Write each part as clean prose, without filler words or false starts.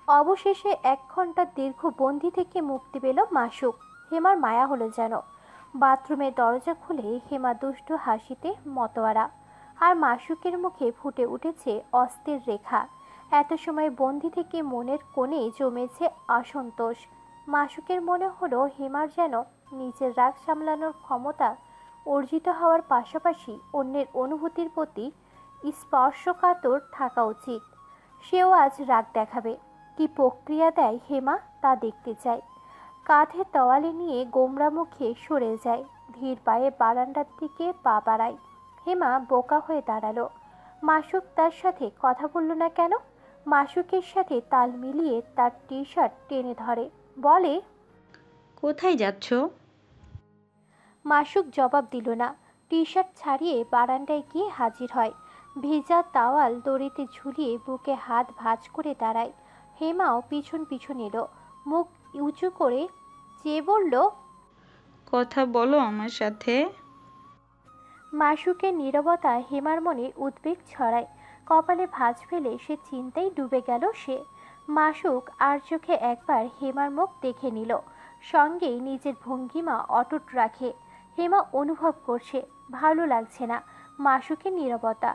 অবশেষে 1 ঘন্টা দীর্ঘ বন্দি থেকে মুক্তি পেল মাসুক। হেমার মায়া হলো যেন। বাথরুমের দরজা খুলে হেমা দুষ্টু হাসিতে মতোয়ারা, আর মাসুকের মুখে ফুটে উঠেছে অস্থির রেখা। এত সময় বন্দি থেকে মনের কোণে জমেছে অসন্তোষ। মাসুকের মনে হলো হেমার যেন নিজের রাগ সামলানোর ক্ষমতা অর্জিত হওয়ার পাশাপাশি অন্যের অনুভূতির প্রতি স্পর্শকাতর থাকা উচিত। সেও আজ রাগ দেখাবে। কি প্রক্রিয়া দেয় হেমা তা দেখতে চাই। কাঁধে তোয়ালে নিয়ে গোমরা মুখে সরে যায়। ধীর পায়ে বারান্দার দিকে পা বাড়ায়। হেমা বোকা হয়ে দাঁড়ালো। মাসুক তার সাথে কথা বলল না কেন? মাসুকের সাথে তাল মিলিয়ে তার টি শার্ট টেনে ধরে, বলে, কোথায় যাচ্ছ? মাসুক জবাব দিল না। টি শার্ট ছাড়িয়ে বারান্দায় গিয়ে হাজির হয়। ভেজা তাওয়াল দড়িতে ঝুলিয়ে বুকে হাত ভাঁজ করে দাঁড়ায়। হেমাও পিছন পিছন এলো। মুখ উঁচু করে চেয়ে বলল, কথা বলো আমার সাথে। মাসুকের নীরবতা হেমার মনে উদ্বেগ ছড়ায়। কপালে ভাঁজ ফেলে সে চিন্তায় ডুবে গেল সে। মাসুক আর চোখে একবার হেমার মুখ দেখে নিল, সঙ্গেই নিজের ভঙ্গিমা অটুট রাখে। হেমা অনুভব করছে ভালো লাগছে না মাসুকের নীরবতা।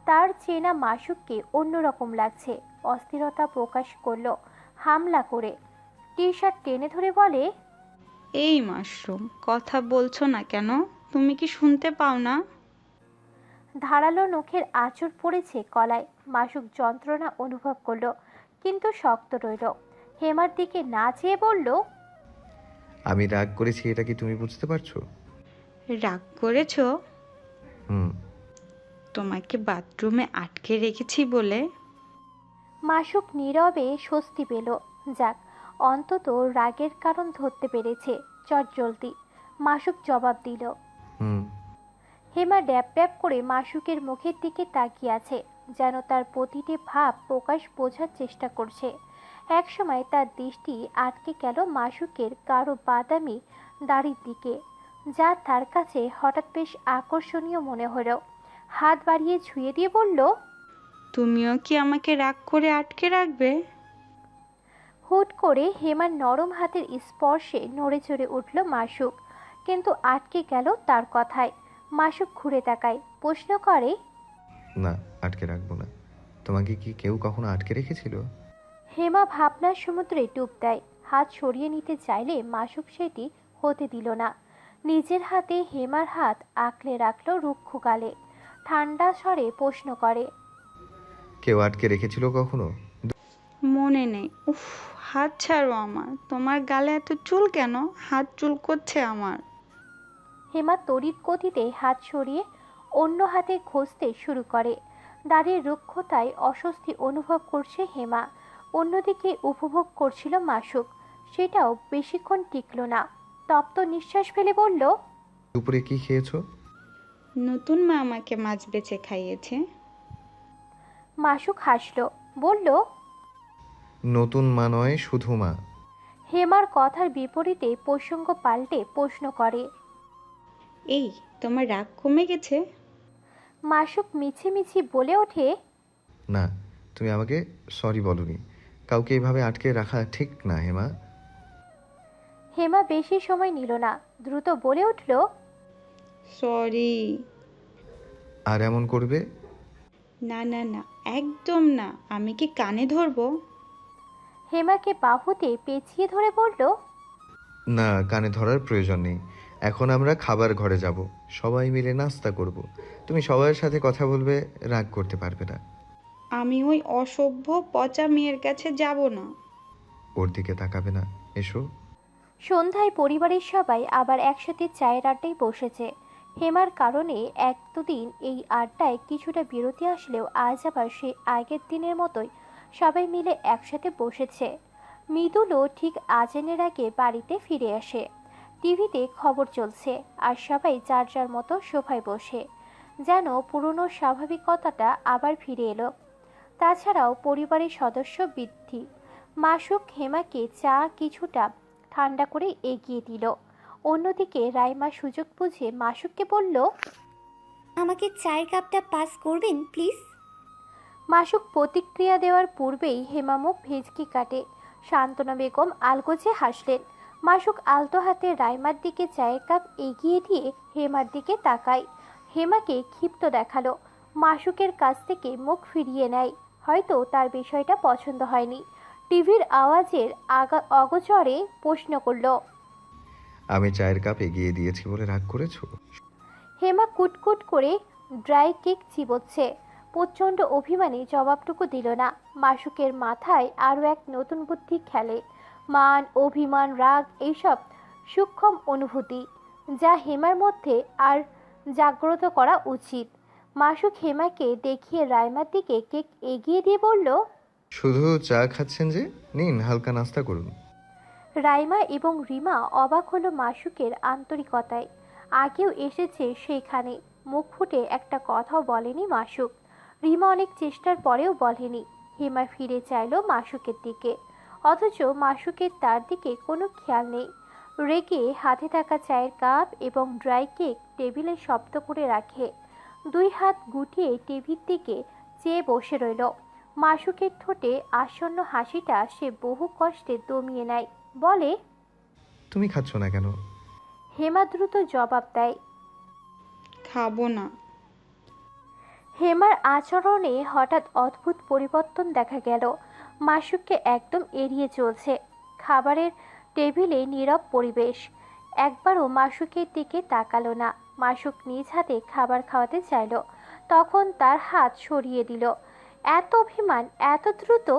তার চেনা মাসুককে অন্যরকম লাগছে। অস্থিরতা প্রকাশ করলো হামলা করে। টি শার্ট টেনে ধরে বলে, এই মাশরুম, কথা বলছো না কেন? তুমি কি শুনতে পাও না? ধারালো নখের আঁচড় পড়েছে গলায়। মাসুক যন্ত্রণা অনুভব করলো, কিন্তু শক্ত রইল। হেমার দিকে না চেয়ে বলল, আমি রাগ করেছি, এটা কি তুমি বুঝতে পারছো? রাগ করেছো? হুম। তোমাকে বাথরুমে আটকে রেখেছি বলে? মাসুক নীরবে স্বস্তি পেল। যাক, অন্তত রাগের কারণ ধরতে পেরেছে। চটজলদি মাসুক জবাব দিল। হুম। হেমা ড্যাব ড্যাব করে মাসুকের মুখের দিকে তাকিয়ে আছে, যেন তার প্রতিটি ভাব প্রকাশ বোঝার চেষ্টা করছে। একসময় তার দৃষ্টি আটকে গেল মাসুকের গাঢ় বাদামি দাড়ির দিকে, যা তার কাছে হঠাৎ বেশ আকর্ষণীয় মনে হলো। হাত বাড়িয়ে ছুঁয়ে দিয়ে বলল, তুমিও কি আমাকে রাগ করে আটকে রাখবে? হুট করে হেমার নরম হাতের স্পর্শে নড়ে চড়ে উঠল মাসুক, কিন্তু আটকে গেল তার কথায়। মাসুক ঘুরে তাকায়, প্রশ্ন করে, না, আটকে রাখবো না। তোমাকে কি কেউ কখনো আটকে রেখেছিল? হেমা ভাবনার সমুদ্রে ডুব দেয়। হাত সরিয়ে নিতে চাইলে মাসুক সেটি হতে দিল না। নিজের হাতে হেমার হাত আঁকড়ে রাখল রুক্ষ গালে। ঠান্ডা স্বরে প্রশ্ন করে, কেউ আটকে রেখেছিল কখনো? মনে নেই। উফ, হাত ছাড়ো আমার। তোমার গালে এত চুল কেন? হাত চুল করছে আমার। হেমা তড়িৎ গতিতে হাত সরিয়ে অন্য হাতে ঘষতে শুরু করে। দাড়ির রুক্ষতায় অস্বস্তি অনুভব করছে হেমা। অন্যদিকে উপভোগ করছিল মাসুক। সেটাও বেশিক্ষণ টিকল না। তপ্ত নিঃশ্বাস ফেলে বলল, দুপুরে কি খেয়েছো? নতুন মা আমাকে মাছ বেছে খাইয়েছে। মাসুক হাসল, বলল, নতুন মা নয়, শুধু মা। হেমার কথার বিপরীতে প্রসঙ্গ পাল্টে প্রশ্ন করে। এই, তোমার রাগ কমে গেছে? মাসুক মিছিমিছি বলে ওঠে, না, তুমি আমাকে সরি বলনি। কাউকে এইভাবে আটকে রাখা ঠিক না হেমা। হেমা বেশি সময় নিল না, দ্রুত বলে উঠল, সরি। আর এমন করবে? না না না, একদম না। আমি কি কানে ধরবো? হেমাকে বাহুতে পেঁচিয়ে ধরে বলল, না, কানে ধরার প্রয়োজন নেই। এখন আমরা খাবার ঘরে যাব, সবাই মিলে নাস্তা করব। তুমি সবার সাথে কথা বলবে, রাগ করতে পারবে না। আমি ওই অসভ্য পচা মেয়ের কাছে যাব না। ওর দিকে তাকাবে না। এসো। সন্ধ্যায় পরিবারের সবাই আবার একসাথে চায়ের আড্ডায় বসেছে। হেমার কারণে এক দুদিন এই আড্ডায় কিছুটা বিরতি আসলেও আজ আবার সে আগের দিনের মতোই সবাই মিলে একসাথে বসেছে। মৃদুলও ঠিক আজানের আগে বাড়িতে ফিরে আসে। টিভিতে খবর চলছে, আর সবাই যার যার মতো সোফায় বসে, যেন পুরনো স্বাভাবিকতাটা আবার ফিরে এলো। তাছাড়াও পরিবারের সদস্য বৃদ্ধি। মাসুক হেমাকে চা কিছুটা ঠান্ডা করে এগিয়ে দিল। অন্যদিকে রাইমা সুযোগ বুঝে মাসুককে বলল, আমাকে চায়ের কাপটা পাস করবেন প্লিজ? মাসুক প্রতিক্রিয়া দেওয়ার পূর্বেই হেমা মুখ ভেজকি কাটে। শান্তনা বেগম আলগোছে হাসলেন। মাসুক আলতো হাতে রাইমার দিকে চায়ের কাপ এগিয়ে দিয়ে হেমার দিকে তাকায়। হেমাকে ক্ষিপ্ত দেখালো। মাসুকের কাছ থেকে মুখ ফিরিয়ে নেয়। হয়তো তার বিষয়টা পছন্দ হয়নি। টিভির আওয়াজের অগোচরে প্রশ্ন করলো, আমি চায়ের কাপ এগিয়ে দিয়েছি বলে রাগ করেছো? হেমা কুটকুট করে ড্রাই কেক চিবোচ্ছে। প্রচণ্ড অভিমানী জবাবটুকু দিল না। মাসুকের মাথায় আরও এক নতুন বুদ্ধি খেলে। মান, অভিমান, রাগ এইসব সূক্ষ্ম অনুভূতি যা হেমার মধ্যে আর জাগ্রত করা উচিত। মাসুক হেমাকে দেখিয়ে রাইমার দিকে কেক এগিয়ে দিয়ে বলল, শুধু চা খাচ্ছেন যে? নিন, হালকা নাস্তা করুন। রাইমা এবং রিমা অবাক হলো মাসুকের আন্তরিকতায়। আগেও এসেছে সেইখানে, মুখ ফুটে একটা কথাও বলেনি মাসুক। রিমা অনেক চেষ্টার পরেও বলেনি। হেমা ফিরে চাইল মাসুকের দিকে, অথচ মাসুকের তার দিকে কোনো খেয়াল নেই। রেগে হাতে থাকা চায়ের কাপ এবং ড্রাই কেক টেবিলে শব্দ করে রাখে। দুই হাত গুটিয়ে টিভির দিকে চেয়ে বসে রইল। মাসুকের ঠোঁটে আসন্ন হাসিটা সে বহু কষ্টে দমিয়ে নেয়। বলে, তুমি খাচ্ছ না কেন? হেমা দ্রুত জবাব দেয়। খাবো না। হেমার আচরণে হঠাৎ অদ্ভুত পরিবর্তন দেখা গেল। মাসুককে একদম এড়িয়ে চলছে। খাবারের টেবিলে নীরব পরিবেশ। একবারও মাসুকের দিকে তাকালো না। মাসুক নিজ হাতে খাবার খাওয়াতে চাইল, তখন তার হাত সরিয়ে দিল। এত অভিমান, এত দ্রুত!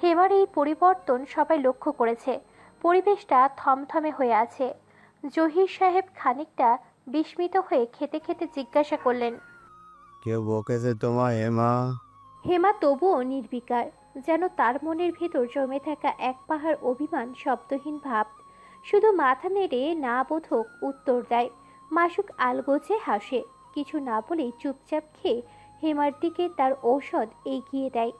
হেমার এই পরিবর্তন সবাই লক্ষ্য করেছে। পরিবেশটা থমথমে হয়ে আছে। জহির সাহেব খানিকটা বিস্মিত হয়ে খেতে খেতে জিজ্ঞাসা করলেন, কেউ বকেছে তোমায় হেমা? হেমা তবুও নির্বিকার, যেন তার মনের ভেতর জমে থাকা এক পাহাড় অভিমান শব্দহীন ভাব। শুধু মাথা নেড়ে না বোধক উত্তর দেয়। মাসুক আলগোছে হাসে, কিছু না বলেই চুপচাপ খেয়ে হেমার দিকে তার ঔষধ এগিয়ে দেয়।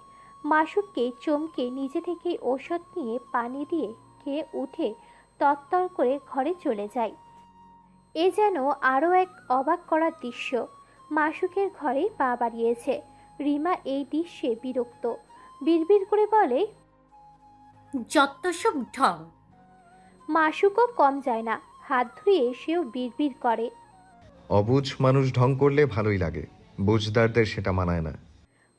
মাসুককে চমকে নিজে থেকেই ঔষধ নিয়ে পানি দিয়ে খেয়ে উঠে তত্তর করে ঘরে চলে যায়। এ যেন আরও এক অবাক করার দৃশ্য। মাসুকের ঘরে পা বাড়িয়েছে। রিমা এই দৃশ্যে বিরক্ত। বিড়বিড় করে বলে, যত সব ঢং। মাসুকও কম যায় না। হাত ধুয়ে সেও বিড়বিড় করে। অবুঝ মানুষ ঢং করলে ভালোই লাগে, বুঝদারদের সেটা মানায় না।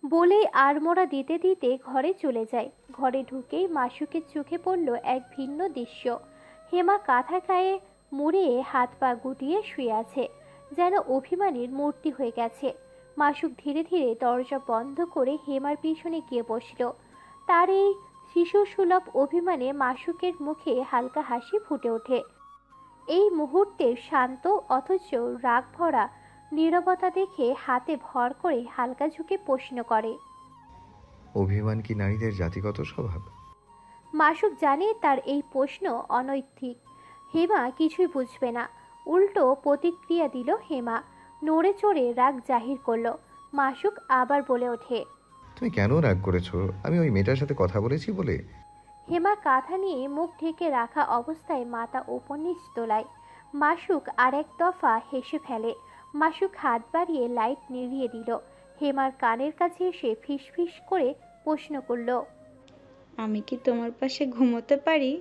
বলেই আড়মোড়া দিতে দিতে ঘরে চলে যায়। ঘরে ঢুকেই মাসুকের চোখে পড়ল এক ভিন্ন দৃশ্য। হেমা কাঁথা গায়ে মুড়িয়ে হাত পা গুটিয়ে শুয়ে আছে, যেন অভিমানীর মূর্তি হয়ে গেছে। মাসুক ধীরে ধীরে দরজা বন্ধ করে হেমার পিছনে গিয়ে বসল। তার এই শিশুসুলভ অভিমানে মাসুকের মুখে হালকা হাসি ফুটে ওঠে। এই মুহূর্তের শান্ত অথচ রাগ ভরা নীরবতা দেখে হাতে ভর করে হালকা ঝুঁকে প্রশ্ন করে, অভিমান কি নারীদের জাতিগত স্বভাব? মাসুক জানে তার এই প্রশ্ন অনৈতিক। হেমা কিছুই বুঝবে না, উল্টো প্রতিক্রিয়া দিল হেমা। নড়ে চড়ে রাগ জাহির করলো। মাসুক আবার বলে ওঠে, তুমি কেন রাগ করেছো? আমি ওই মেয়েটার সাথে কথা বলেছি বলে? হেমা কাঁথা নিয়ে মুখ ঢেকে রাখা অবস্থায় মাথা উপর নিচ তোলায়। মাসুক আরেক দফা হেসে ফেলে। মাসুক হাত বাড়িয়ে লাইট নিভিয়ে দিল। হেমার কানের কাছে এসে ফিসফিস করে প্রশ্ন করল, আমি কি তোমার পাশে ঘুমোতে পারি?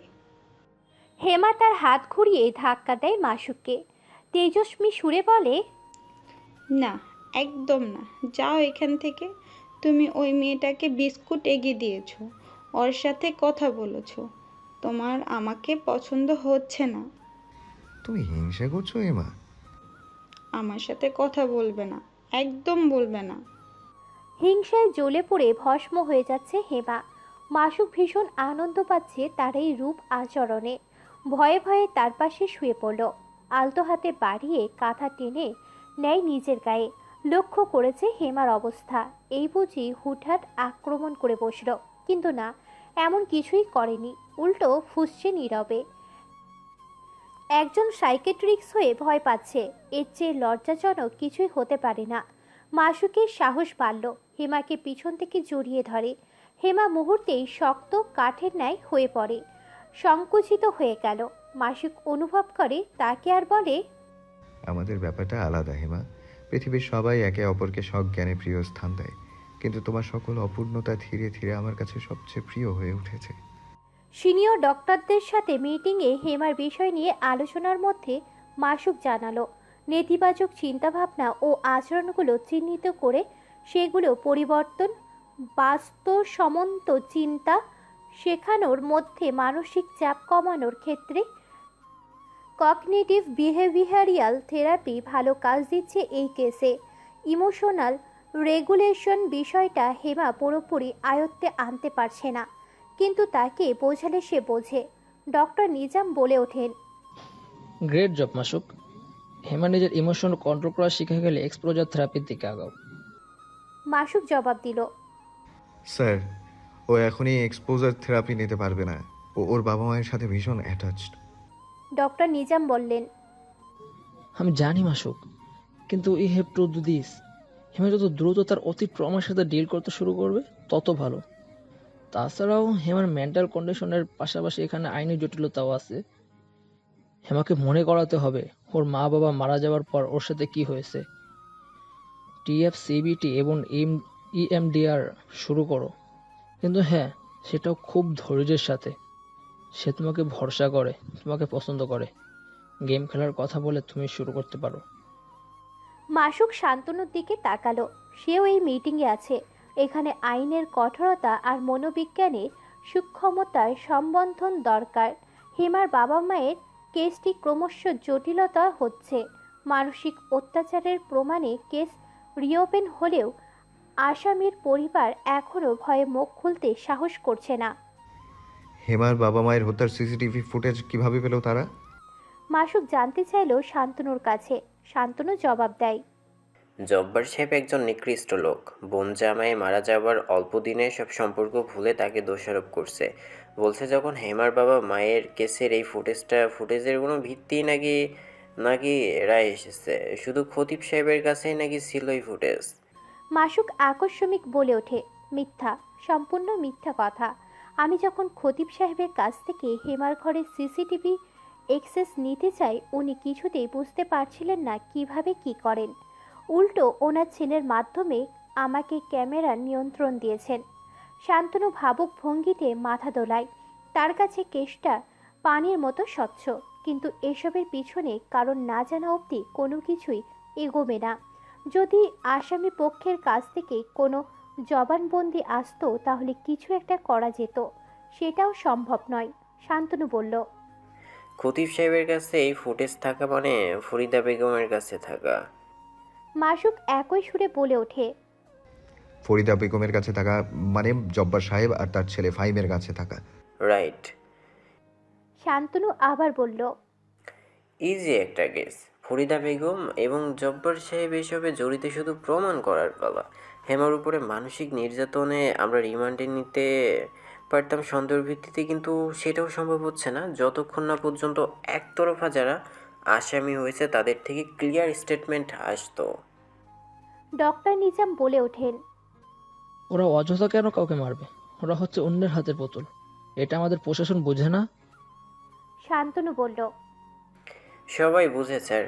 হেমা তার হাত ঘুরিয়ে ধাক্কা দেয় মাসুককে। তেজস্বী সুরে বলে, না, একদম না। যাও এখান থেকে। তুমি ওই মেয়েটাকে বিস্কুট এগিয়ে দিয়েছো, ওর সাথে কথা বলেছো। তোমার আমাকে পছন্দ হচ্ছে না। তুমি হিংসা করছো এমা? আমার সাথে কথা বলবে না, একদম বলবে না। হিংসায় জ্বলে পড়ে ভস্ম হয়ে যাচ্ছে হেমা। মাসুক ভীষণ আনন্দ পাচ্ছে তার এই রূপ আচরণে। ভয়ে ভয়ে তার পাশে শুয়ে পড়ল। আলতো হাতে বাড়িয়ে কাঁথা টেনে নেয় নিজের গায়ে। লক্ষ্য করেছে হেমার অবস্থা। এই বুঝি হুটহাট আক্রমণ করে বসল, কিন্তু না, এমন কিছুই করেনি। উল্টো ফুঁসছে নীরবে। একজন সাইকেট্রিক্স হয়ে ভয় পাচ্ছে, এর চেয়ে লজ্জাজনক কিছুই হতে পারে না। মাসুকের সাহস বাড়ল। হেমাকে পিছন থেকে জড়িয়ে ধরে। হেমা মুহূর্তেই শক্ত কাঠের ন্যায় হয়ে পড়ে, সংকুচিত হয়ে গেল। মাসুক অনুভব করে তাকে আর বলে, আমাদের ব্যাপারটা আলাদা হেমা। পৃথিবীর সবাই একে অপরকে সজ্ঞানে প্রিয় স্থান দেয়। কিন্তু তোমার সকল অপূর্ণতা ধীরে ধীরে আমার কাছে সবচেয়ে প্রিয় হয়ে উঠেছে। সিনিয়র ডক্টরদের সাথে মিটিংয়ে হেমার বিষয় নিয়ে আলোচনার মধ্যে মাসুক জানালো নেতিবাচক চিন্তাভাবনা ও আচরণগুলো চিহ্নিত করে সেগুলো পরিবর্তন, বাস্তবসম্মত চিন্তা শেখানোর মধ্যে মানসিক চাপ কমানোর ক্ষেত্রে কগনিটিভ বিহেভিয়ারিয়াল থেরাপি ভালো কাজ দিচ্ছে এই কেসে। ইমোশনাল রেগুলেশন বিষয়টা হেমা পুরোপুরি আয়ত্তে আনতে পারছে না, কিন্তু তাকে বোঝালে সে বোঝে। ডক্টর নিজাম বলে ওঠেন, গ্রেট জব মাসুক। হেমা নিজের ইমোশন কন্ট্রোল করা শিখে গেলে এক্সপোজার থেরাপির দিকে আগাও। মাসুক জবাব দিল, স্যার, ও এখনই এক্সপোজার থেরাপি নিতে পারবে না। ওর বাবা মায়ের সাথে ভীষণ অ্যাটাচড। ডক্টর নিজাম বললেন, আমি জানি মাসুক, কিন্তু you have to do this. Hema যত দ্রুত তার অতি ট্রমার সাথে ডিল করতে শুরু করবে তত ভালো। তাছাড়াও হেমার মেন্টাল কন্ডিশনের পাশাপাশি এখানে আইনি জটিলতাও আছে। হেমাকে মনে করাতে হবে ওর মা বাবা মারা যাওয়ার পর ওর সাথে কি হয়েছে। টিএফসিবিটি এবং ইএমডিআর শুরু করো, কিন্তু হ্যাঁ, সেটাও খুব ধৈর্যের সাথে। সে তোমাকে ভরসা করে, তোমাকে পছন্দ করে। গেম খেলার কথা বলে তুমি শুরু করতে পারো। মাসুক শান্তনুর দিকে তাকালো। সেও এই মিটিংয়ে আছে। এখানে আইনের কঠোরতা আর মনোবিজ্ঞানের সূক্ষ্মতার সম্বন্ধন দরকার। হেমার বাবা মায়ের কেসটি ক্রমশ জটিলতা হচ্ছে। মানসিক অত্যাচারের প্রমাণে কেস রিওপেন হলেও আসামির পরিবার এখনও ভয়ে মুখ খুলতে সাহস করছে না। হেমার বাবা মায়ের হত্যার সিসিটিভি ফুটেজ কিভাবে পেল তারা? মাসুক জানতে চাইল শান্তনুর কাছে। শান্তনু জবাব দেয়, জব্বার সাহেব একজন নিকৃষ্ট লোক। বোন জামাই মারা যাওয়ার অল্প দিনে সব সম্পর্ক ভুলে তাকে দোষারোপ করছে। বলছে যখন হেমার বাবা মায়ের কেসের এই ফুটেজের কোনো ভিত্তি নাকি নাকি রায় এসেছে, শুধু খতিব সাহেবের কাছেই নাকি ছিল এই ফুটেজ। মাসুক আকস্মিক বলে ওঠে, মিথ্যা, সম্পূর্ণ মিথ্যা কথা। আমি যখন খতিব সাহেবের কাছ থেকে হেমার ঘরের সিসিটিভি অ্যাক্সেস নিতে চাই, উনি কিছুতেই বুঝতে পারছিলেন না কিভাবে কি করেন। উল্টো ওনার ছেলের মাধ্যমে আমাকে ক্যামেরার নিয়ন্ত্রণ দিয়েছেন। শান্তনু ভাবুক ভঙ্গিতে মাথা দোলায়। তার কাছে কেসটা পানির মতো স্বচ্ছ, কিন্তু এসবের পিছনে কারণ না জানা অবধি কোনো কিছুই এগোবে না। যদি আসামি পক্ষের কাছ থেকে কোনো জবানবন্দি আসতো তাহলে কিছু একটা করা যেত। সেটাও সম্ভব নয়। শান্তনু বলল, খতিব সাহেবের কাছে এই ফুটেজ থাকা মানে ফরিদা বেগমের কাছে থাকা। মাসুক একই সুরে বলে ওঠে, ফরিদা বেগমের কাছে থাকা মানে জব্বার সাহেব আর তার ছেলে ফাহিমের কাছে থাকা। রাইট। শান্তনু আবার বলল, ইজি একটা কেস। ফরিদা বেগম এবং জব্বার সাহেব এসবে জড়িত শুধু প্রমাণ করার পালা। হেমার উপরে মানসিক নির্যাতনে আমরা রিমান্ডে নিতে পারতাম সন্দেহের ভিত্তিতে, কিন্তু সেটাও সম্ভব হচ্ছে না যতক্ষণ না পর্যন্ত একতরফা যারা আসামি হয়েছে তাদের থেকে ক্লিয়ার স্টেটমেন্ট আসতো। ডক্টর নিজাম বলে ওঠেন, ওরা অযথা কেন কাউকে মারবে? ওরা হচ্ছে অন্যের হাতের পুতুল। এটা আমাদের প্রশাসন বোঝে না। শান্তনু বলল, সবাই বুঝে স্যার,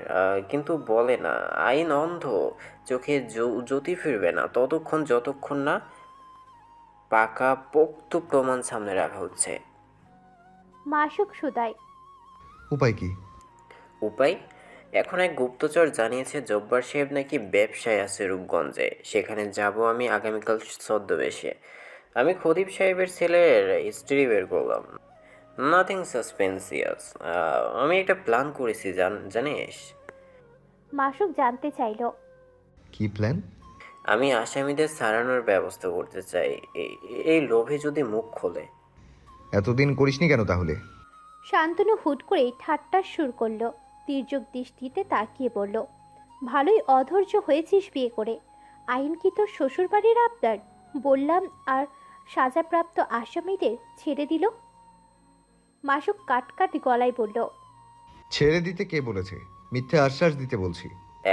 কিন্তু বলে না, আইন অন্ধ। চোখে জ্যোতি ফিরবে না যতক্ষণ না পাকা পোক্ত প্রমাণ সামনে রাখা হচ্ছে। মাসুক সুদাই, উপায় কি? উপায়? এখন এক গুপ্তচর জানিয়েছে জব্বার সাহেব নাকি ব্যবসায় আছে রূপগঞ্জে। সেখানে যাব আমি আগামীকাল ছদ্মবেশে। আমি খতিব সাহেবের ছেলের হিস্ট্রি বের করলাম। নাথিং সাসপেন্সিয়াস। আমি একটা প্ল্যান করেছি জানিস। মাসুক জানতে চাইল, কি প্ল্যান? আমি আসামিদের ছাড়ানোর ব্যবস্থা করতে চাই, এই লোভে যদি মুখ খোলে। এতদিন করিসনি কেন তাহলে? শান্তনু হুট করেই ঠাট্টার সুর করল। তীর্যক দৃষ্টিতে তাকিয়ে বলল, ভালোই অধৈর্য হয়েছিস বিয়ে করে। আইন কি তোর শ্বশুরবাড়ির আবদার? বললাম আর সাজাপ্রাপ্ত আসামিদের ছেড়ে দিল। মাসুক কাটকাট গলায় বলল, ছেড়ে দিতে কে বলেছে? মিথ্যে আশ্বাস দিতে বলছি।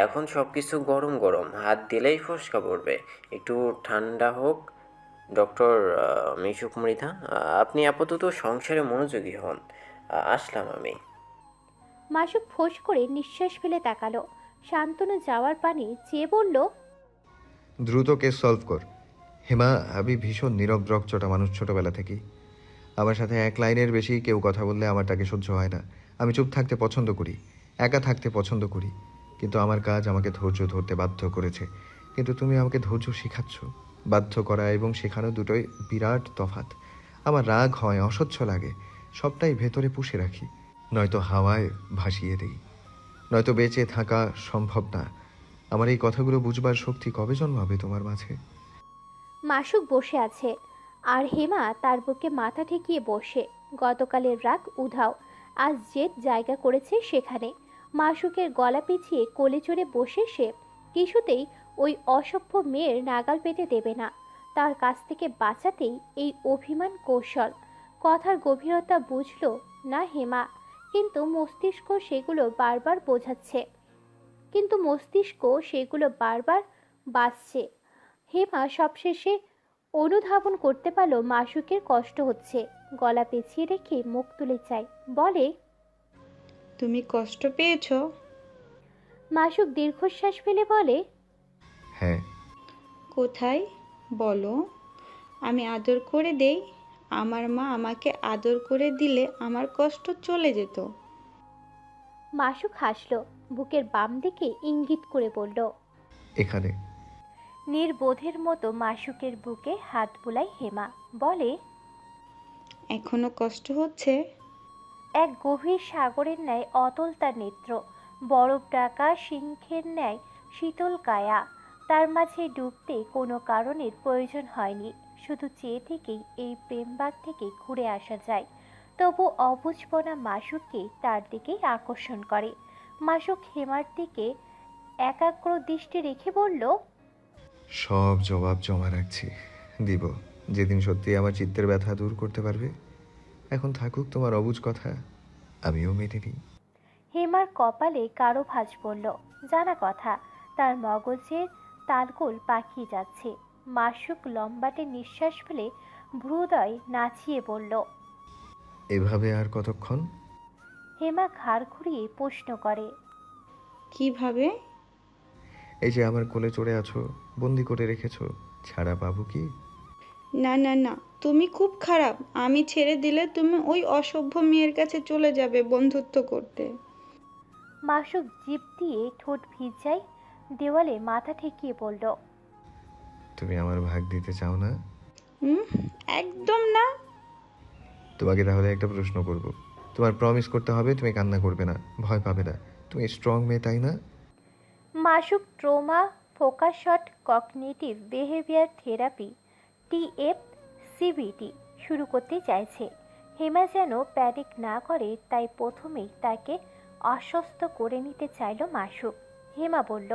এখন সব কিছু গরম গরম, হাত দিলেই ফসকা পড়বে। একটু ঠান্ডা হোক। ডক্টর মিশুক মৃধা, আপনি আপাতত সংসারে মনোযোগী হন। আসলাম আমি। মাসুক ফোঁস করে নিঃশ্বাস ফেলে তাকালো। শান্তনু যাওয়ার পানি চেয়ে বলল, দ্রুত কেস সলভ কর। হেমা, আমি ভীষণ নীরব রকচটা মানুষ ছোটবেলা থেকেই। আমার সাথে এক লাইনের বেশি কেউ কথা বললে আমার তাকে সহ্য হয় না। আমি চুপ থাকতে পছন্দ করি, একা থাকতে পছন্দ করি। কিন্তু আমার কাজ আমাকে ধৈর্য ধরতে বাধ্য করেছে। কিন্তু তুমি আমাকে ধৈর্য শেখাচ্ছ। বাধ্য করা এবং শেখানো দুটোই বিরাট তফাৎ। আমার রাগ হয়, অসহ্য লাগে, সবটাই ভেতরে পুষে রাখি, নয়তো হাওয়ায় ভাসিয়ে দিই, নয়তো বেঁচে থাকা সম্ভব না। আমার এই কথাগুলো বুঝবার শক্তি কবে জন্মাবে তোমার মাঝে? মাসুক বসে আছে আর হেমা তার বুকে মাথা ঠেকিয়ে বসে। গতকালের রাগ উধাও, আজ জেদ জায়গা করেছে সেখানে। মাসুকের গলা পিছিয়ে কোলে চড়ে বসে সে কিছুতেই ওই অসভ্য মেয়ের নাগাল পেতে দেবে না। তার কাছ থেকে বাঁচাতেই এই অভিমান কৌশল। কথার গভীরতা বুঝলো না হেমা, কিন্তু মস্তিষ্ক সেগুলো বারবার বোঝাচ্ছে, বাজছে। হেমা সবশেষে অনুধাবন করতে পারলো মাসুকের কষ্ট হচ্ছে। গলা পেঁচিয়ে রেখে মুখ তুলে চায়, বলে, তুমি কষ্ট পেয়েছো? মাসুক দীর্ঘশ্বাস ফেলে বলে, হ্যাঁ। কোথায় বলো, আমি আদর করে দেই। আমার মা আমাকে আদর করে দিলে আমার কষ্ট চলে যেত। মাসুক হাসলো, বুকের বাম দিকে ইঙ্গিত করে বলল। এখানে। নির্বোধের মতো মাসুকের বুকে হাত বুলায় হেমা, বলে, এখনো কষ্ট হচ্ছে? এক গভীর সাগরের ন্যায় অতল তার নেত্র, বরফ ঢাকা সিংহের ন্যায় শীতল কায়া। তার মাঝে ডুবতে কোনো কারণের প্রয়োজন হয়নি, শুধু চেয়ে থেকেই এই প্রেমবাগ থেকে ঘুরে আসা যায়। তবু অবুঝপনা মাসুককে তার দিকেই আকর্ষণ করে। মাসুক হেমার দিকে একাগ্র দৃষ্টি রেখে বলল, সব জবাব জমা রাখছি, দিব যেদিন সত্যি আমার চিত্তের ব্যথা দূর করতে পারবে। এখন থাকুক তোমার অবুঝ কথা, আমিও মেনে নিই। হেমার কপালে কারো ভাঁজ পড়ল, জানা কথা। তার মগজের তালগোল পাকিয়ে যাচ্ছে। মাসুক লম্বাটে নিঃশ্বাস ফেলে ভ্রুদয় নাচিয়ে বলল। এভাবে আর কতক্ষণ? হেমা ঘাড় ঘুরিয়ে প্রশ্ন করে, কিভাবে? এই যে আমার কোলে চড়ে আছো, বন্দি করে রেখেছো, ছাড়া পাবো কি? না না না, তুমি খুব খারাপ। আমি ছেড়ে দিলে তুমি ওই অসভ্য মেয়ের কাছে চলে যাবে বন্ধুত্ব করতে। মাসুক জিভ দিয়ে ঠোঁট ভিজায় দেওয়ালে মাথা ঠেকিয়ে বলল, তুমি আমার ভাগ দিতে চাও না? হুম, একদম না। তোমাকে তাহলে একটা প্রশ্ন করব। তোমার প্রমিস করতে হবে তুমি কান্না করবে না, ভয় পাবে না। তুমি স্ট্রং মেয়ে, তাই না? মাসুক trauma focused cognitive behaviour therapy TFCBT শুরু করতে চাইছে। হেমা যেন প্যানিক না করে, তাই প্রথমেই তাকে আশ্বস্ত করে নিতে চাইল মাসুক। হেমা বলল,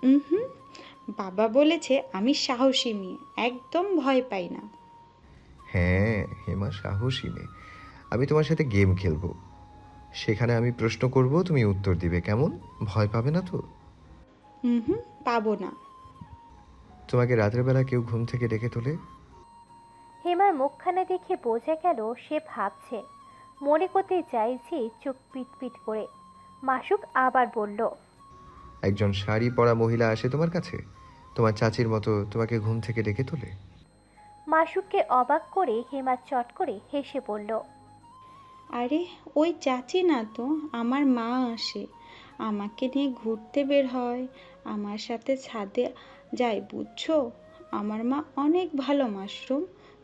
হুম, বাবা বলেছে আমি সাহসী মেয়ে, একদম ভয় পাই না। হ্যাঁ, হেমা সাহসী মেয়ে। আমি তোমার সাথে গেম খেলবো, সেখানে আমি প্রশ্ন করব, তুমি উত্তর দিবে, কেমন? ভয় পাবে না তো? হুম, পাবো না। তোমাকে রাতের বেলা কেউ ঘুম থেকে ডেকে তোলে? হেমার মুখখানা দেখে বোঝা গেল সে ভাবছে, মনে করতে চাইছে চোখ পিটপিট করে। মাসুক আবার বলল, একজন শাড়ি পরা মহিলা আসে তোমার কাছে, তোমার চাচির মতো, তোমাকে ঘুম থেকে ডেকে তোলে? মাসুককে অবাক করে হেমা চট করে হেসে বলল, আরে ওই চাচি না তো, আমার মা আসে, আমাকে নিয়ে ঘুরতে বের হয়, আমার সাথে ছাদে যায়, বুঝছো? আমার মা অনেক ভালো মাশরুম,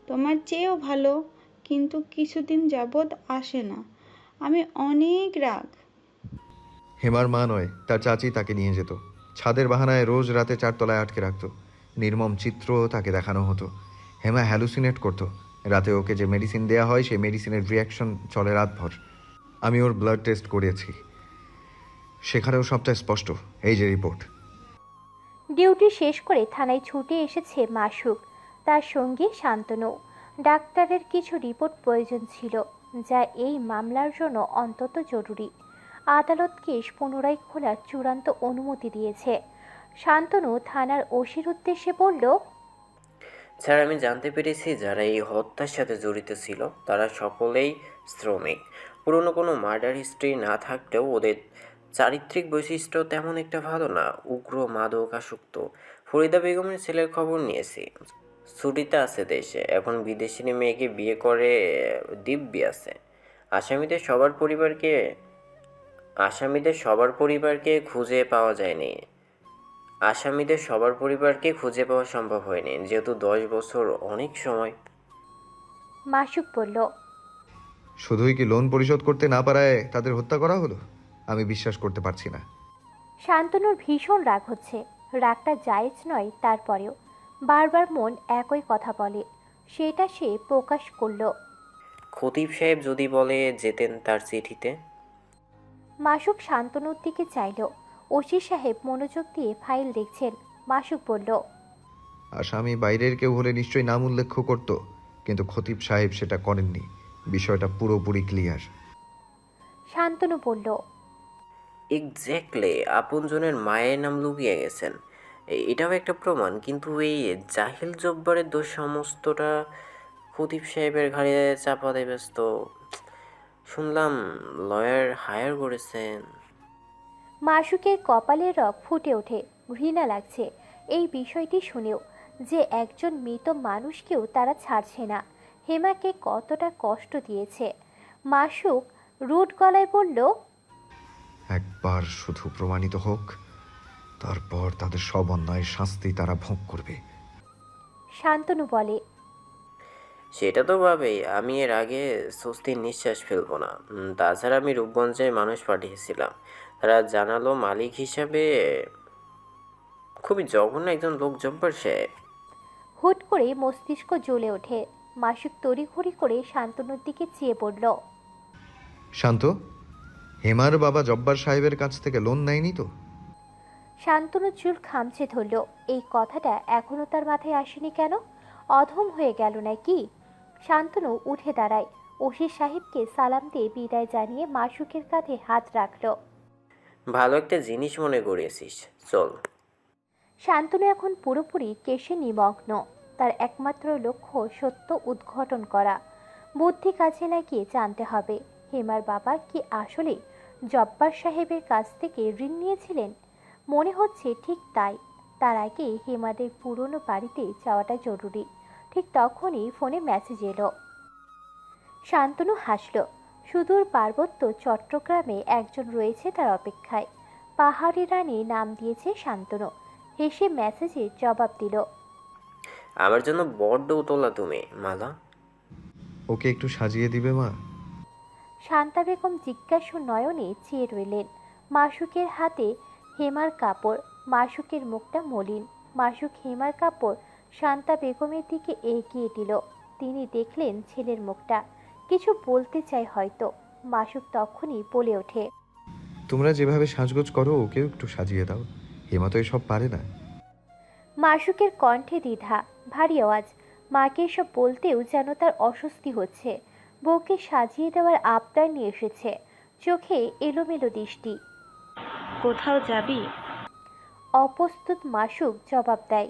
তোমার চেয়েও ভালো। কিন্তু কিছুদিন যাবৎ আসে না, আমি অনেক রাগ। হেমার মা নয়, তার চাচি তাকে নিয়ে যেত। ছাদের বাহানায় রোজ রাতে 4 তলায় আটকে রাখতো। নির্মম চিত্র তাকে দেখানো হতো। হেমা হ্যালুসিনেট করতো। রাতে ওকে যে মেডিসিন দেয়া হয় সেই মেডিসিনের রিয়াকশন চলে রাতভর। আমি ওর ব্লাড টেস্ট করিয়েছি, সেখানেও সবটা স্পষ্ট। এই যে রিপোর্ট। ডিউটি শেষ করে থানায় ছুটে এসেছে মাসুক, তার সঙ্গে শান্তনু। ডাক্তারের কিছু রিপোর্ট প্রয়োজন ছিল, যা এই মামলার জন্য অন্তত জরুরি। আদালত কেস পুনরায় খোলার চূড়ান্ত অনুমতি দিয়েছে। শান্তনু থানার ওসির উদ্দেশ্যে বলল, স্যার, আমি জানতে পেরেছি যারা এই হত্যার সাথে জড়িত ছিল তারা সকলেই শ্রমিক। পুরনো কোনো মার্ডার হিস্ট্রি না থাকলেও ওদের চারিত্রিক বৈশিষ্ট্য তেমন একটা ভালো না। উগ্র, মাদক আসক্ত, ফরিদা বেগমের ছেলের খবর নিয়েছি। ছুটিতে আছে দেশে, এখন বিদেশিনী মেয়েকে বিয়ে করে দিব্যি আছে। আসামিদের সবার পরিবারকে আসামিদের সবার পরিবারকে খুঁজে পাওয়া যায়নি। আসামিদের সবার পরিবারকে খুঁজে পাওয়া সম্ভব হয়নি, যেহেতু 10 বছর অনেক সময়। মাসুক বলল, শুধুই কি লোন পরিশোধ করতে না পারায় তাদের হত্যা করা হলো? আমি বিশ্বাস করতে পারছি না। শান্তনুর ভীষণ রাগ হচ্ছে। রাগটা জায়েজ নয়, তারপরেও বারবার মন একই কথা বলে, সেটা সে প্রকাশ করল। খতিব সাহেব যদি বলে যেতেন তার চিঠিতে। মাসুক শান্তনুর দিকে চাইল। ওসি সাহেব মনোযোগ দিয়ে ফাইল দেখছেন। মাসুক বলল, আসামি বাইরের কেউ হলে নিশ্চয়ই নাম উল্লেখ করতো, কিন্তু খতিব সাহেব সেটা করেননি। বিষয়টা পুরোপুরি ক্লিয়ার। শান্তনু বলল, এক্স্যাক্টলি, আপনজনের মায়ের নাম লুকিয়ে গেছেন, এটাও একটা প্রমাণ। কিন্তু এই জাহিল জব্বারের দোষ সমস্তটা খতিব সাহেবের ঘাড়ে চাপা দেবে তো। শুনলাম লয়ার হায়ার করেছেন। মাসুকের কপালের রগ ফুটে ওঠে। ঘৃণা লাগছে এই বিষয়টি শুনেও, যে একজন মৃত মানুষকেও তারা ছাড়ছে না। হেমাকে কতটা কষ্ট দিয়েছে। মাসুক রুড গলায় বলল, একবার শুধু প্রমাণিত হোক, তারপর তাদের সব অন্যায়ের শাস্তি তারা ভোগ করবে। শান্তনু বলে, সেটা তো ভাবেই আমি এর আগে স্বস্তির নিঃশ্বাস ফেলবো না। তাছাড়া আমি রূপগঞ্জে মানুষ পাঠিয়েছিলাম, তারা জানালো মালিক হিসাবে খুবই জঘন্য একজন লোক জব্বার সাহেব। হুট করে মস্তিষ্ক জ্বলে ওঠে। মাসুক তড়িঘড়ি করে শান্তনুর দিকে চেয়ে পড়ল। শান্ত, হেমার বাবা জব্বার সাহেবের কাছ থেকে লোন নেয়নি তো? শান্তনুর চুল খামচে ধরল। এই কথাটা এখনো তার মাথায় আসেনি কেন? অধম হয়ে গেল নাকি? শান্তনু উঠে দাঁড়ায়। ওসি সাহেবকে সালাম দিয়ে বিদায় জানিয়ে মাসুকের কাঁধে হাত রাখল। ভালো একটা জিনিস মনে করিয়েছিস, চল। শান্তনু এখন পুরোপুরি কেশে নিমগ্ন। তার একমাত্র লক্ষ্য সত্য উদ্ঘাটন করা। বুদ্ধি কাজে লাগিয়ে জানতে হবে হেমার বাবা কি আসলে জব্বার সাহেবের কাছ থেকে ঋণ নিয়েছিলেন। মনে হচ্ছে ঠিক তাই। তার আগে হেমাদের পুরনো বাড়িতে যাওয়াটা জরুরি। ঠিক তখনই ফোনে মেসেজ এলো। শান্তনু হাসল। সুদূর পার্বত্য চট্টগ্রামে একজন রয়েছে তার অপেক্ষায়। পাহাড়ি রানী নাম দিয়েছে শান্তনু। হেসে মেসেজের জবাব দিল। আমার জন্য বড্ড উতলা তুমি, মালা। ওকে একটু সাজিয়ে দিবে মা? শান্তা বেগম জিজ্ঞাসু নয়নে চেয়ে রইলেন। মাসুকের হাতে হেমার কাপড়। মাসুকের মুখটা মলিন। মাসুক হেমার কাপড় শান্তা বেগমের দিকে এগিয়ে দিল। তিনি দেখলেন ছেলের মুখটা। কিছু বলতে চাই হয়তো। মাসুক তখনই বলে ওঠে, তোমরা যেভাবে সাজগোজ করো ওকেও একটু সাজিয়ে দাও। হেমা তো এসব পারে না। মাসুকের কণ্ঠে দ্বিধা, ভারী আওয়াজ। মাকে এসব বলতেও যেন তার অস্বস্তি হচ্ছে। বউকে সাজিয়ে দেওয়ার আবদার নিয়ে এসেছে। চোখে এলোমেলো দৃষ্টি। কোথাও যাবি? অপ্রস্তুত মাসুক জবাব দেয়,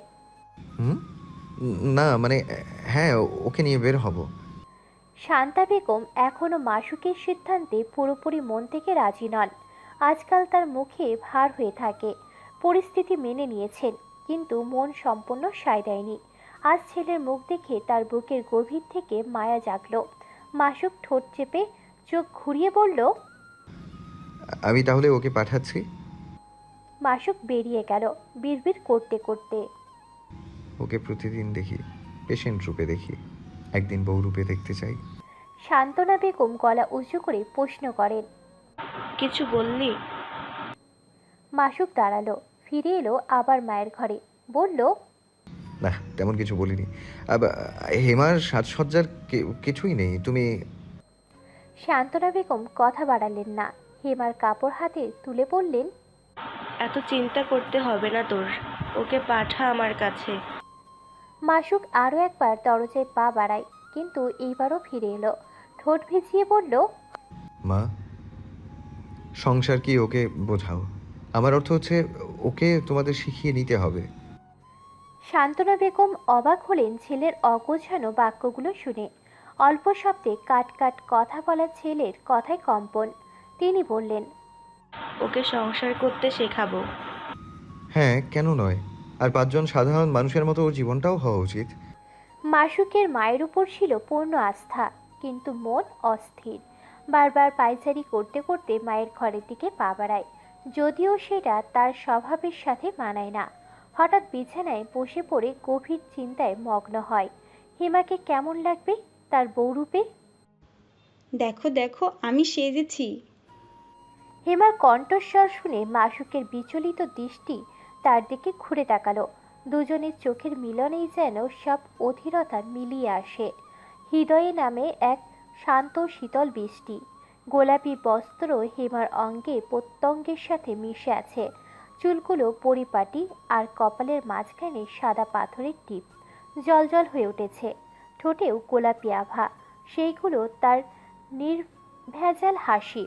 হুম, না মানে, হ্যাঁ, ওকে নিয়ে বের হব। শান্তা বেগম এখনো মাসুকের সিদ্ধান্তে পুরোপুরি মন থেকে রাজি নন। আজকাল তার মুখে ভার হয়ে থাকে। পরিস্থিতি মেনে নিয়েছেন, কিন্তু মন সম্পূর্ণ সায় দেয়নি। আজ ছেলের মুখ দেখে তার বুকের গভীর থেকে মায়া জাগল। মাসুক ঠোঁট চেপে চোখ ঘুরিয়ে বলল, আমি তাহলে ওকে পাঠাচ্ছি। মাসুক বেরিয়ে গেল বিড়বিড় করতে করতে। ওকে প্রতিদিন দেখি, পেশেন্ট রূপে দেখি, একদিন বউ রূপে দেখতে চাই। শান্তনা বেগম গলা উঁচু করে প্রশ্ন করেন, কিছু বললি? মাসুক দাঁড়ালো, ফিরে এলো আবার মায়ের ঘরে। বলল, না, তেমন কিছু বলিনি। হেমার সাজসজ্জার কিছুই নেই। তুমি? শান্তনা বেগম কথা বাড়ালেন না। হেমার কাপড় হাতে তুলে বললেন, এত চিন্তা করতে হবে না তোর, ওকে পাঠা আমার কাছে। মাসুক আরও একবার দরজায় পা বাড়ায়, কিন্তু এইবারও ফিরে এলো। ঠোঁট ভিজিয়ে বলল, মা, সংসার কি ওকে বোঝাও। আমার অর্থ হচ্ছে ওকে তোমাদের শিখিয়ে নিতে হবে। শান্তনা বেগম অবাক হলেন ছেলের অগোছানো বাক্যগুলো শুনে। অল্প শব্দে কাট কাট কথা বলা ছেলের কথায় কম্পন। তিনি বললেন, ওকে সংসার করতে শেখাবো। হ্যাঁ, কেন নয়? আর 5জন সাধারণ মানুষের মতো ওর জীবনটাও হওয়া উচিত। মাসুকের মায়ের উপর ছিল পূর্ণ আস্থা, কিন্তু মন অস্থির। বারবার পায়চারি করতে করতে মায়ের ঘরের দিকে পা বাড়ায়, যদিও সেটা তার স্বভাবের সাথে মানায় না। হঠাৎ বিছানায় বসে পড়ে গভীর চিন্তায় মগ্ন হয়। হেমাকে কেমন লাগবে তার বউরূপে? দেখো দেখো, আমি সেজেছি। হেমার কণ্ঠস্বর শুনে মাসুকের বিচলিত দৃষ্টি তার দিকে ঘুরে তাকালো। দুজনের চোখের মিলনেই যেন সব অধীরতা মিলিয়ে আসে। হৃদয়ে নামে এক শান্ত শীতল বৃষ্টি। গোলাপি বস্ত্র হেমার অঙ্গে প্রত্যঙ্গের সাথে মিশে আছে। চুলগুলো পরিপাটি, আর কপালের মাঝখানে সাদা পাথরের টিপ জলজল হয়ে উঠেছে। ঠোঁটেও গোলাপি আভা, সেইগুলো তার নির্ভেজাল হাসি।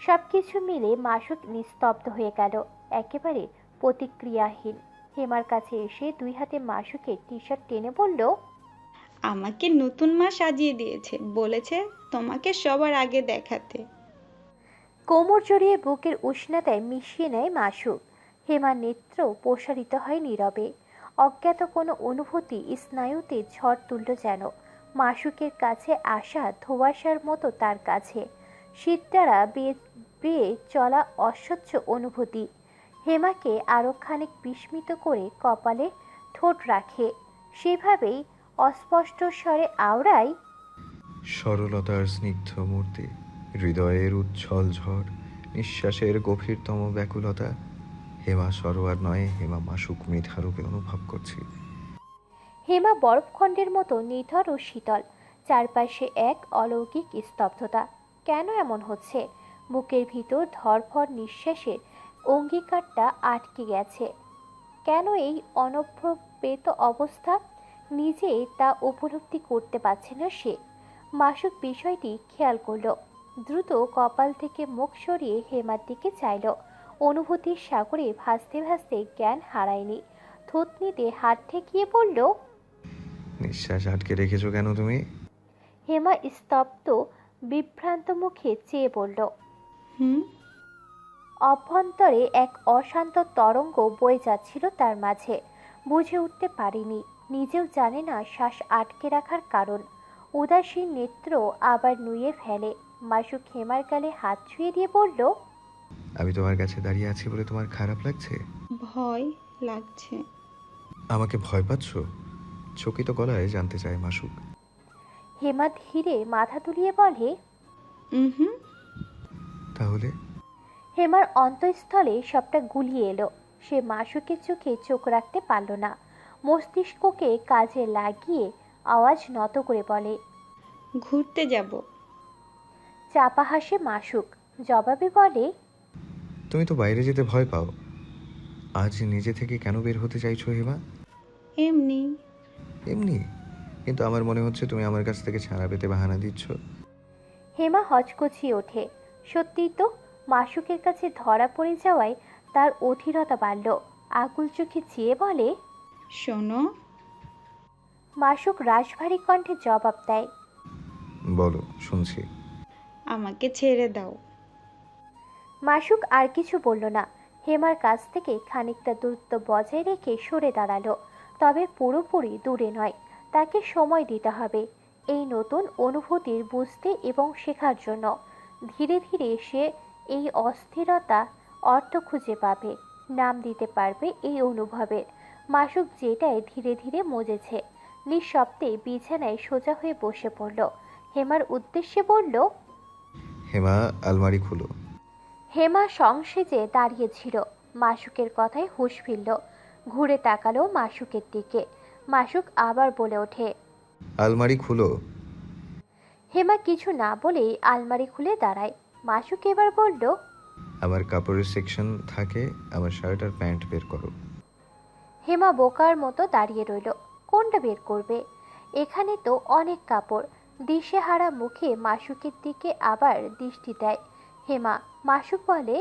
সবকিছু মিলে মাসুক নিস্তব্ধ হয়ে গেল, একেবারে প্রতিক্রিয়াহীন। হেমার কাছে এসে দুই হাতে মাসুকের টি শার্ট টেনে বলল, আমাকে নতুন মা সাজিয়ে দিয়েছে, বলেছে তোমাকে সবার আগে দেখাতে। কোমর জড়িয়ে বুকের উষ্ণতায় মিশিয়ে নেয় মাসুক। হেমার নেত্র প্রসারিত হয় নীরবে। অজ্ঞাত কোনো অনুভূতি স্নায়ুতে ঝড় তুলল যেন। মাসুকের কাছে আসা ধোঁয়াশার মতো তার কাছে শীতটারা বেয়ে বেয়ে চলা অসহ্য অনুভূতি। হেমাকে আরো খানিক বিস্মিত করে কপালে ঠোঁট রাখে। সেভাবেই অস্পষ্ট স্বরে আওড়ায়, সরলতার স্নিগ্ধ মূর্তি, হৃদয়ের উচ্ছল ঝড়, নিঃশ্বাসের গভীরতম ব্যাকুলতা। হেমা সরোয়ার নয়, হেমা মাসুক মেধারূপে অনুভব করছি। হেমা বরফখণ্ডের মতো নিথর ও শীতল। চারপাশে এক অলৌকিক স্তব্ধতা। কেন এমন হচ্ছে? বুকের ভিতর ধড়ফড় নিঃশ্বাসের অঙ্গীকারটা আটকে গেছে। কেন এই অনভ্যপেত অবস্থা? নিজেই তা উপলব্ধি করতে পারছে না সে। মাসুক বিষয়টি খেয়াল করলো। দ্রুত কপাল থেকে মুখ সরিয়ে হেমার দিকে চাইল। অনুভূতির সাগরে ভাসতে ভাসতে জ্ঞান হারায়নি। থুতনিতে হাত ঠেকিয়ে বলল, নিঃশ্বাস আটকে রেখেছো কেন তুমি? হেমা স্তব্ধ বিভ্রান্ত মুখে চেয়ে বলল, হুম। অভ্যন্তরে এক অশান্ত তরঙ্গ বয়ে যাচ্ছিল তার মাঝে। বুঝে উঠতে পারিনি, নিজেও জানে না শ্বাস আটকে রাখার কারণ। উদাসীন নেত্র আবার নুয়ে ফেলে। মাসুক হেমার গালে হাত ছুঁয়ে দিয়ে বলল, আমি তোমার কাছে দাঁড়িয়ে আছি বলে তোমার খারাপ লাগছে? ভয় লাগছে। আমাকে ভয় পাচ্ছ? চকিত গলায় জানতে চায় মাসুক। হেমা ধীরে মাথা তুলিয়ে বলে, হুম। তাহলে? হেমার অন্তঃস্থলে সবটা গুলিয়ে এলো। সে মাসুকের চোখে চোখ রাখতে পারল না। মস্তিষ্ককে কাজে লাগিয়ে আওয়াজ নত করে বলে, ঘুরতে যাব। চাপা হাসে মাসুক। জবাবে বলে, তুমি তো বাইরে যেতে ভয় পাও, আজ নিজে থেকে কেন বের হতে চাইছো হেমা? এমনি। এমনি? কিন্তু আমার মনে হচ্ছে তুমি আমার কাছ থেকে ছাড়া পেতে বাহানা দিচ্ছ। হেমা হচকচিয়ে ওঠে। সত্যিই তো, মাসুকের কাছে ধরা পড়ে যাওয়ায় তার অধীরতা বাড়ল। আকুল চোখে চেয়ে বলে, শোনো। মাসুক রাশভারী কণ্ঠে জবাব দেয়, বলো, শুনছি। আমাকে ছেড়ে দাও। মাসুক আর কিছু বলল না। হেমার কাছ থেকে খানিকটা দূরত্ব বজায় রেখে সরে দাঁড়ালো। তবে পুরোপুরি দূরে নয়। তাকে সময় দিতে হবে এই নতুন অনুভূতির বুঝতে এবং শেখার জন্য। ধীরে ধীরে সে এই অস্থিরতা অর্থ খুঁজে পাবে, নাম দিতে পারবে এই অনুভবের। মাসুক যেটায় ধীরে ধীরে মজেছে। নিঃশব্দে বিছানায় সোজা হয়ে বসে পড়ল। হেমার উদ্দেশ্যে বলল, হেমা, আলমারি খুলো। হেমা সংসেজে দাঁড়িয়েছিল। মাসুকের কথায় হুঁশ ফিরল। ঘুরে তাকালো মাসুকের দিকে। মাসুক আবার বলে ওঠে, আলমারি খুলো। হেমা কিছু না বলেই আলমারি খুলে দাঁড়ায়। মাসুক এবার বলল, আমার কাপড়ের সেকশন থাকে, আমার শার্ট আর প্যান্ট বের করো। হেমা বোকার মতো দাঁড়িয়ে রইল। কোনটা বের করবে? এখানে তো অনেক কাপড়। দিশেহারা মুখে মাসুকের দিকে আবার দৃষ্টি দেয় হেমা। মাসুক বলে,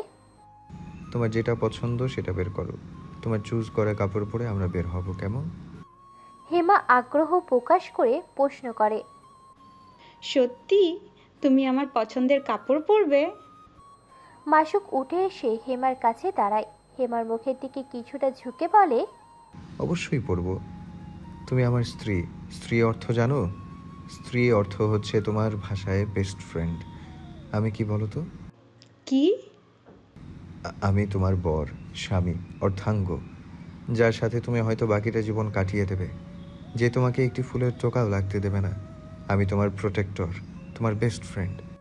তোমার যেটা পছন্দ সেটা বের করো। তোমার চুজ করা কাপড় পরে আমরা বের হব, কেমন? হেমা আগ্রহ প্রকাশ করে প্রশ্ন করে, সত্যি তুমি আমার পছন্দের কাপড় পরবে? মাসুক উঠে এসে হেমার কাছে দাঁড়ায়। হেমার মুখের দিকে কিছুটা ঝুঁকে বলে, অবশ্যই পরব। তুমি আমার স্ত্রী। স্ত্রী অর্থ জানো? স্ত্রী অর্থ হচ্ছে তোমার ভাষায় বেস্ট ফ্রেন্ড। আমি কি বলো তো? কি? আমি তোমার বর, স্বামী, অর্ধাঙ্গ, যার সাথে তুমি হয়তো বাকিটা জীবন কাটিয়ে দেবে, যে তোমাকে একটি ফুলের টোকাও লাগতে দেবে না। আমি তোমার প্রোটেক্টর, তোমার বেস্ট ফ্রেন্ড।